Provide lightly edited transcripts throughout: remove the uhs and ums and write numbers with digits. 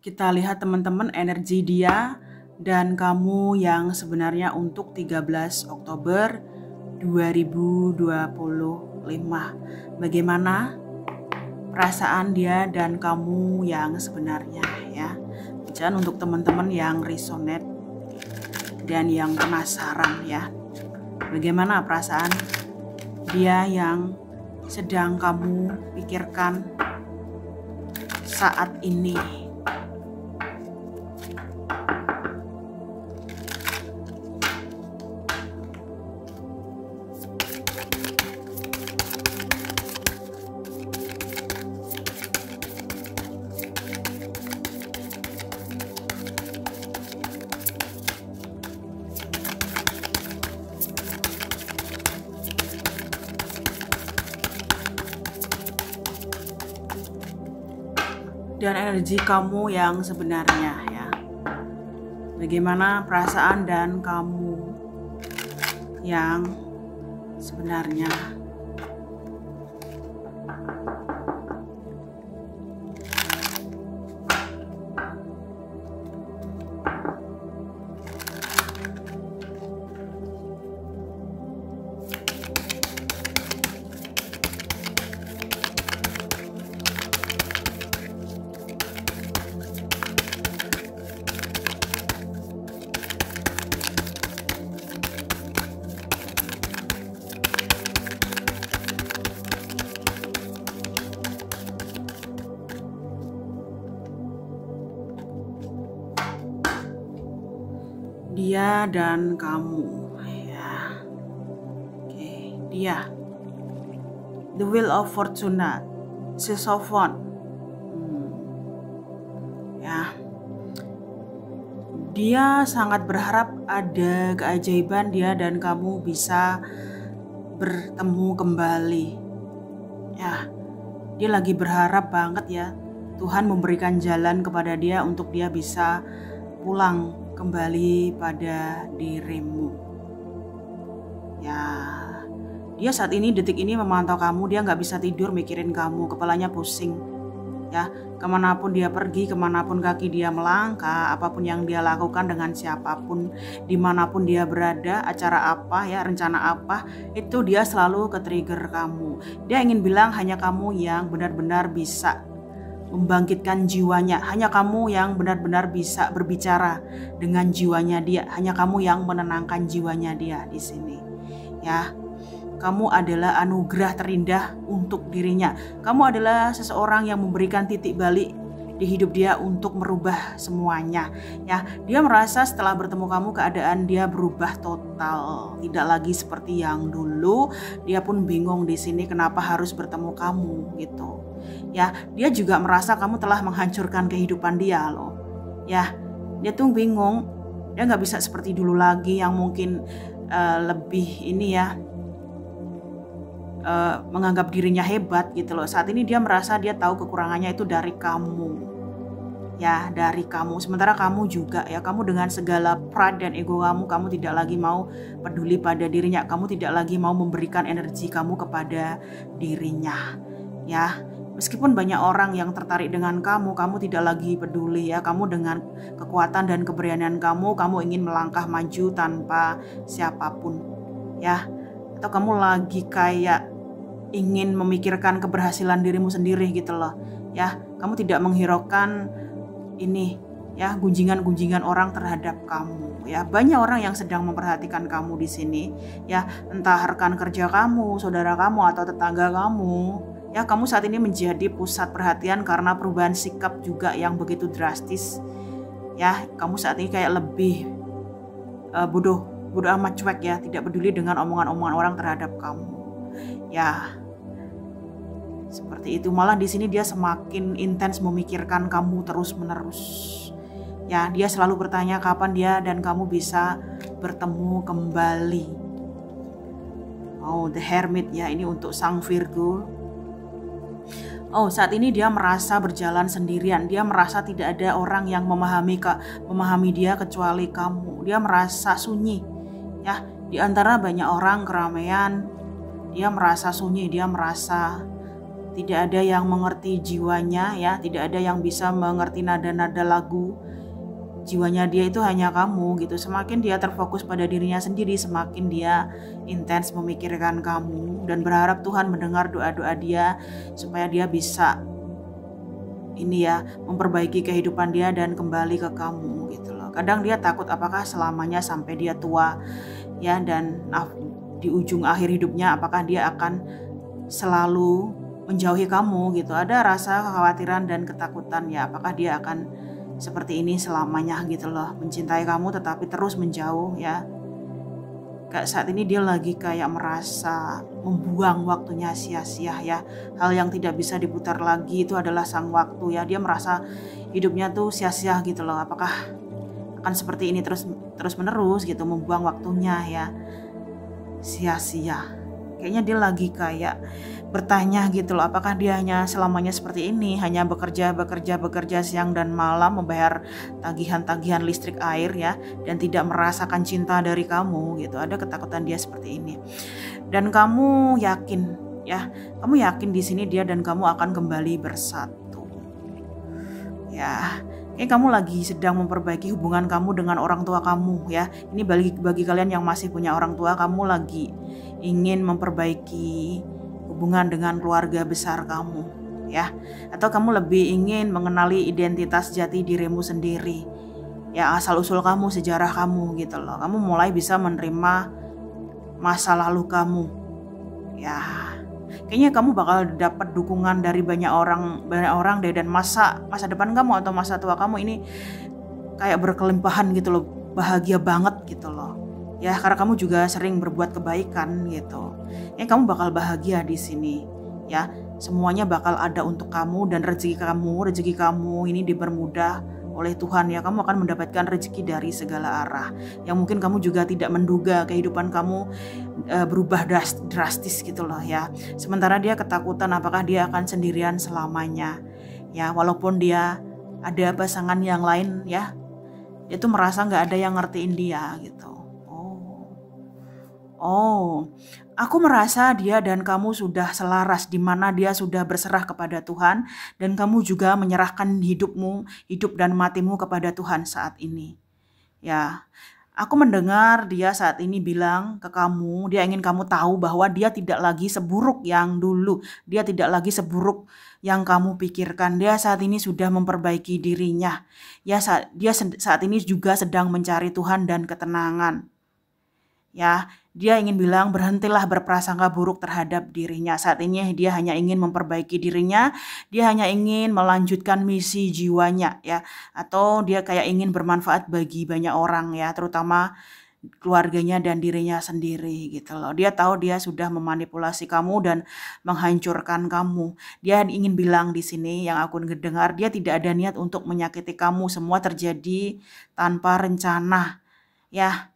Kita lihat teman-teman energi dia dan kamu yang sebenarnya untuk 13 Oktober 2025. Bagaimana perasaan dia dan kamu yang sebenarnya ya. Dan untuk teman-teman yang resonate dan yang penasaran ya. Bagaimana perasaan dia yang sedang kamu pikirkan saat ini. Dan energi kamu yang sebenarnya ya. Bagaimana perasaan dan kamu yang sebenarnya. Dia dan kamu ya. Oke, dia. The Wheel of Fortune, Sisophon. Ya. Dia sangat berharap ada keajaiban dia dan kamu bisa bertemu kembali. Ya. Dia lagi berharap banget ya. Tuhan memberikan jalan kepada dia untuk dia bisa pulang kembali pada dirimu. Ya, dia saat ini detik ini memantau kamu, dia nggak bisa tidur mikirin kamu, kepalanya pusing. Ya, kemanapun dia pergi, kemanapun kaki dia melangkah, apapun yang dia lakukan dengan siapapun, dimanapun dia berada, acara apa ya, rencana apa, itu dia selalu ke-trigger kamu. Dia ingin bilang hanya kamu yang benar-benar bisa membangkitkan jiwanya, hanya kamu yang benar-benar bisa berbicara dengan jiwanya dia, hanya kamu yang menenangkan jiwanya dia di sini. Ya, kamu adalah anugerah terindah untuk dirinya. Kamu adalah seseorang yang memberikan titik balik di hidup dia untuk merubah semuanya. Ya, dia merasa setelah bertemu kamu keadaan dia berubah total, tidak lagi seperti yang dulu. Dia pun bingung di sini kenapa harus bertemu kamu gitu. Ya, dia juga merasa kamu telah menghancurkan kehidupan dia loh. Ya, dia tuh bingung. Dia nggak bisa seperti dulu lagi yang mungkin lebih ini ya, menganggap dirinya hebat gitu loh. Saat ini dia merasa dia tahu kekurangannya itu dari kamu. Ya, dari kamu. Sementara kamu juga ya, kamu dengan segala pride dan ego kamu tidak lagi mau peduli pada dirinya. Kamu tidak lagi mau memberikan energi kamu kepada dirinya. Ya, meskipun banyak orang yang tertarik dengan kamu tidak lagi peduli ya. Kamu dengan kekuatan dan keberanian kamu ingin melangkah maju tanpa siapapun. Ya, atau kamu lagi kayak ingin memikirkan keberhasilan dirimu sendiri gitu loh. Ya, kamu tidak menghiraukan ini ya, gunjingan-gunjingan orang terhadap kamu ya. Banyak orang yang sedang memperhatikan kamu di sini ya, entah rekan kerja kamu, saudara kamu atau tetangga kamu. Ya, kamu saat ini menjadi pusat perhatian karena perubahan sikap juga yang begitu drastis. Ya, kamu saat ini kayak lebih bodoh amat, cuek ya, tidak peduli dengan omongan-omongan orang terhadap kamu. Ya, seperti itu. Malah di sini dia semakin intens memikirkan kamu terus-menerus. Ya, dia selalu bertanya kapan dia dan kamu bisa bertemu kembali. Oh, The Hermit ya, ini untuk sang Virgo. Oh, saat ini dia merasa berjalan sendirian. Dia merasa tidak ada orang yang memahami dia kecuali kamu. Dia merasa sunyi. Ya, di antara banyak orang keramaian, dia merasa sunyi, dia merasa tidak ada yang mengerti jiwanya ya, tidak ada yang bisa mengerti nada-nada lagu. Jiwanya dia itu hanya kamu gitu. Semakin dia terfokus pada dirinya sendiri, semakin dia intens memikirkan kamu dan berharap Tuhan mendengar doa-doa dia supaya dia bisa ini ya, memperbaiki kehidupan dia dan kembali ke kamu gitu loh. Kadang dia takut apakah selamanya sampai dia tua ya, dan di ujung akhir hidupnya apakah dia akan selalu menjauhi kamu gitu. Ada rasa kekhawatiran dan ketakutan ya, apakah dia akan seperti ini selamanya gitu loh, mencintai kamu tetapi terus menjauh ya. Kayak saat ini dia lagi kayak merasa membuang waktunya sia-sia ya. Hal yang tidak bisa diputar lagi itu adalah sang waktu ya. Dia merasa hidupnya tuh sia-sia gitu loh. Apakah akan seperti ini terus menerus gitu, membuang waktunya ya, sia-sia. Kayaknya dia lagi kayak bertanya gitu loh, apakah dia hanya selamanya seperti ini, hanya bekerja siang dan malam, membayar tagihan-tagihan listrik, air ya, dan tidak merasakan cinta dari kamu gitu. Ada ketakutan dia seperti ini. Dan kamu yakin ya, kamu yakin di sini dia dan kamu akan kembali bersatu. Ya, kamu lagi sedang memperbaiki hubungan kamu dengan orang tua kamu ya. Ini bagi kalian yang masih punya orang tua, kamu lagi ingin memperbaiki hubungan dengan keluarga besar kamu ya. Atau kamu lebih ingin mengenali identitas jati dirimu sendiri. Ya, asal usul kamu, sejarah kamu gitu loh. Kamu mulai bisa menerima masa lalu kamu. Ya, kayaknya kamu bakal dapat dukungan dari banyak orang deh, dan masa depan kamu atau masa tua kamu ini kayak berkelimpahan gitu loh, bahagia banget gitu loh. Ya, karena kamu juga sering berbuat kebaikan gitu. Ya, kamu bakal bahagia di sini. Ya, semuanya bakal ada untuk kamu, dan rezeki kamu ini dipermudah oleh Tuhan ya. Kamu akan mendapatkan rezeki dari segala arah yang mungkin kamu juga tidak menduga. Kehidupan kamu berubah drastis gitu loh ya. Sementara dia ketakutan apakah dia akan sendirian selamanya. Ya, walaupun dia ada pasangan yang lain ya, dia tuh merasa nggak ada yang ngertiin dia gitu. Aku merasa dia dan kamu sudah selaras, di mana dia sudah berserah kepada Tuhan dan kamu juga menyerahkan hidup dan matimu kepada Tuhan saat ini. Ya, aku mendengar dia saat ini bilang ke kamu, dia ingin kamu tahu bahwa dia tidak lagi seburuk yang dulu, dia tidak lagi seburuk yang kamu pikirkan. Dia saat ini sudah memperbaiki dirinya. Ya, dia saat ini juga sedang mencari Tuhan dan ketenangan. Ya, dia ingin bilang berhentilah berprasangka buruk terhadap dirinya. Saat ini dia hanya ingin memperbaiki dirinya, dia hanya ingin melanjutkan misi jiwanya ya, atau dia kayak ingin bermanfaat bagi banyak orang ya, terutama keluarganya dan dirinya sendiri gitu loh. Dia tahu dia sudah memanipulasi kamu dan menghancurkan kamu. Dia ingin bilang di sini yang aku dengar, dia tidak ada niat untuk menyakiti kamu. Semua terjadi tanpa rencana. Ya,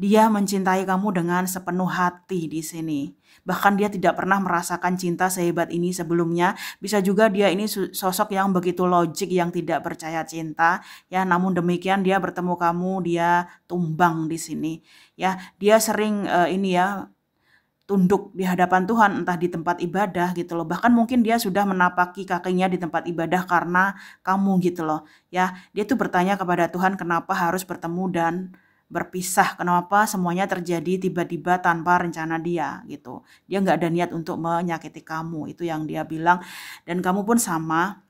dia mencintai kamu dengan sepenuh hati di sini. Bahkan dia tidak pernah merasakan cinta sehebat ini sebelumnya. Bisa juga dia ini sosok yang begitu logik, yang tidak percaya cinta. Ya, namun demikian dia bertemu kamu, dia tumbang di sini. Ya, dia sering tunduk di hadapan Tuhan, entah di tempat ibadah gitu loh. Bahkan mungkin dia sudah menapaki kakinya di tempat ibadah karena kamu gitu loh. Ya, dia tuh bertanya kepada Tuhan kenapa harus bertemu dan berpisah, kenapa semuanya terjadi tiba-tiba tanpa rencana dia gitu. Dia nggak ada niat untuk menyakiti kamu, itu yang dia bilang. Dan kamu pun sama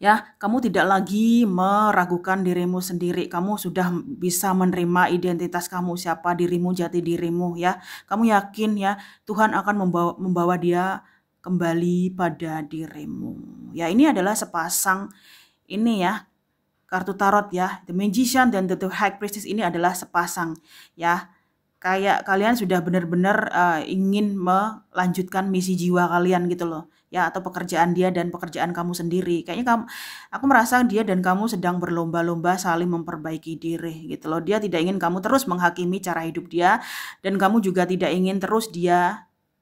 ya, kamu tidak lagi meragukan dirimu sendiri. Kamu sudah bisa menerima identitas kamu, siapa dirimu, jati dirimu ya. Kamu yakin ya Tuhan akan membawa dia kembali pada dirimu. Ya, ini adalah sepasang ini ya, kartu tarot ya, The Magician dan The High Priestess ini adalah sepasang ya. Kayak kalian sudah benar-benar ingin melanjutkan misi jiwa kalian gitu loh ya, atau pekerjaan dia dan pekerjaan kamu sendiri. Kayaknya aku merasa dia dan kamu sedang berlomba-lomba saling memperbaiki diri gitu loh. Dia tidak ingin kamu terus menghakimi cara hidup dia, dan kamu juga tidak ingin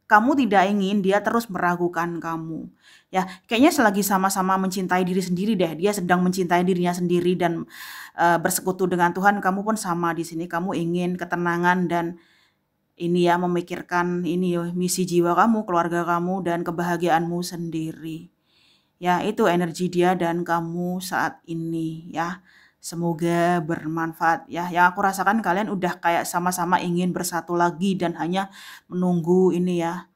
kamu tidak ingin dia terus meragukan kamu. Ya, kayaknya selagi sama-sama mencintai diri sendiri deh. Dia sedang mencintai dirinya sendiri dan bersekutu dengan Tuhan. Kamu pun sama di sini. Kamu ingin ketenangan dan ini ya, memikirkan ini ya, misi jiwa kamu, keluarga kamu, dan kebahagiaanmu sendiri. Ya, itu energi dia dan kamu saat ini ya. Semoga bermanfaat ya. Yang aku rasakan kalian udah kayak sama-sama ingin bersatu lagi dan hanya menunggu ini ya,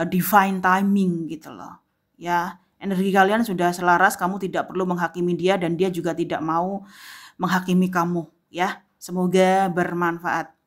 divine timing gitu loh. Ya, energi kalian sudah selaras, kamu tidak perlu menghakimi dia dan dia juga tidak mau menghakimi kamu ya. Semoga bermanfaat.